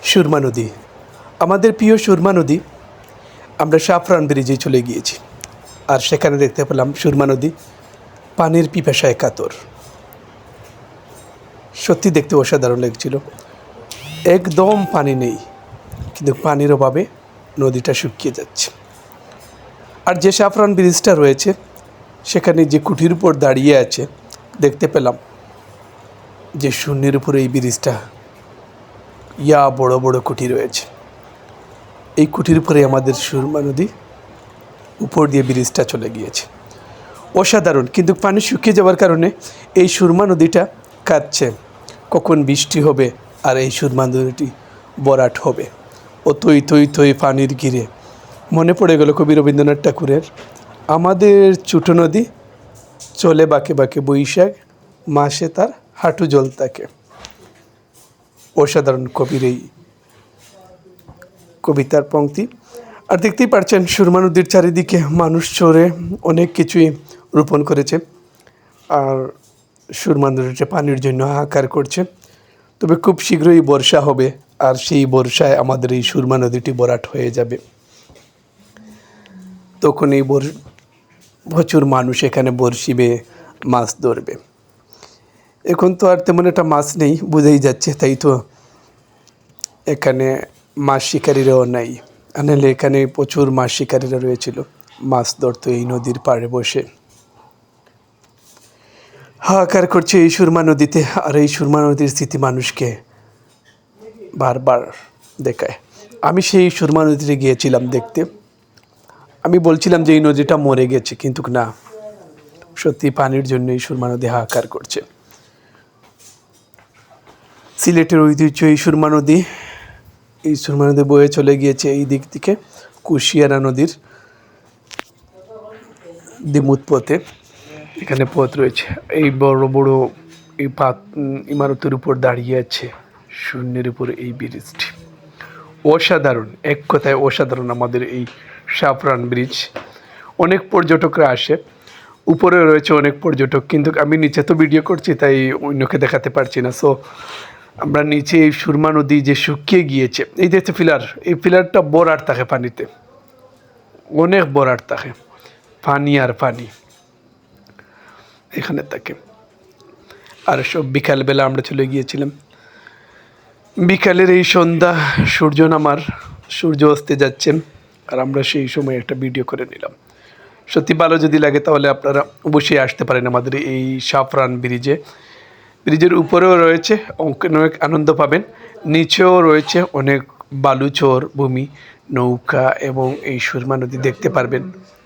সুরমা নদী, আমাদের প্রিয় সুরমা নদী। আমরা সাফরান ব্রিজে চলে গিয়েছি, আর সেখানে দেখতে পেলাম সুরমা নদী পানির পিপাসায় কাতর। সত্যি দেখতে অসাধারণ লাগছিল। একদম পানি নেই, কিন্তু পানির অভাবে নদীটা শুকিয়ে যাচ্ছে। আর যে সাফরান ব্রিজটা রয়েছে সেখানে যে কুঠির উপর দাঁড়িয়ে আছে, দেখতে পেলাম যে শূন্যের উপরে এই ব্রিজটা বড় বড় কুঠি রয়েছে। এই কুঠির উপরে আমাদের সুরমা নদী উপর দিয়ে ব্রিজটা চলে গিয়েছে। অসাধারণ, কিন্তু পানি শুকিয়ে যাওয়ার কারণে এই সুরমা নদীটা কাঁদছে। কখন বৃষ্টি হবে আর এই সুরমা নদীটি ভরাট হবে। ও থই থই থই পানির ঘিরে মনে পড়ে গেল কবি রবীন্দ্রনাথ ঠাকুরের আমাদের ছোটো নদী চলে বাঁকে বাঁকে, বৈশাখ মাসে তার হাঁটু জল থাকে। অসাধারণ কবির এই কবিতার পংক্তি। আর দেখতেই পাচ্ছেন সুরমা নদীর চারিদিকে মানুষ চড়ে অনেক কিছুই রোপণ করেছে, আর সুরমা নদীটা পানির জন্য হাহাকার করছে। তবে খুব শীঘ্রই বর্ষা হবে, আর সেই বর্ষায় আমাদের এই সুরমা নদীটি ভরাট হয়ে যাবে। তখন এই প্রচুর মানুষ এখানে বড়শি বেয়ে মাছ ধরবে। এখন তো আর তেমন একটা মাছ নেই, বুঝেই যাচ্ছে, তাই তো এখানে মাছ শিকারীরাও নাই। আনালে এখানে প্রচুর মাছ শিকারীরা রয়েছিল, মাছ ধরতো এই নদীর পাড়ে বসে। হাহাকার করছে এই সুরমা নদীতে, আর এই সুরমা নদীর স্মৃতি মানুষকে বারবার দেখায়। আমি সেই সুরমা নদীতে গিয়েছিলাম দেখতে। আমি বলছিলাম যে এই নদীটা মরে গেছে, কিন্তু না, সত্যি পানির জন্য এই সুরমা নদী হাহাকার করছে। সিলেটের ঐতিহ্য এই সুরমা নদী। এই সুরমা নদী বয়ে চলে গিয়েছে এই দিক থেকে কুশিয়ারা নদীর দিমুত পথে। এখানে পথ রয়েছে, এই বড় বড় এই ইমারতের উপর দাঁড়িয়ে আছে শূন্যের উপর এই ব্রিজটি। অসাধারণ, এক কথায় অসাধারণ আমাদের এই সাফরান ব্রিজ। অনেক পর্যটকরা আসে, উপরে রয়েছে অনেক পর্যটক, কিন্তু আমি নিচে তো ভিডিও করছি তাই অন্যকে দেখাতে পারছি না। সো আমরা নিচে এই সুরমা নদী যে শুকিয়ে গিয়েছে, এই যে পিলার, এই পিলারটা ভরাট থাকে পানিতে, অনেক ভরাট থাকে, পানি আর পানি এখানে থাকে। আর সব বিকালবেলা আমরা চলে গিয়েছিলাম। বিকালের এই সন্ধ্যা, সূর্য অস্তে যাচ্ছেন, আর আমরা সেই সময় একটা ভিডিও করে নিলাম। সত্যি ভালো যদি লাগে তাহলে আপনারা অবশ্যই আসতে পারেন আমাদের এই সাফরান ব্রিজে। ব্রিজের উপরেও রয়েছে অনেক আনন্দ পাবেন, নিচেও রয়েছে অনেক বালুচর ভূমি, নৌকা এবং এই সুরমা নদী দেখতে পারবেন।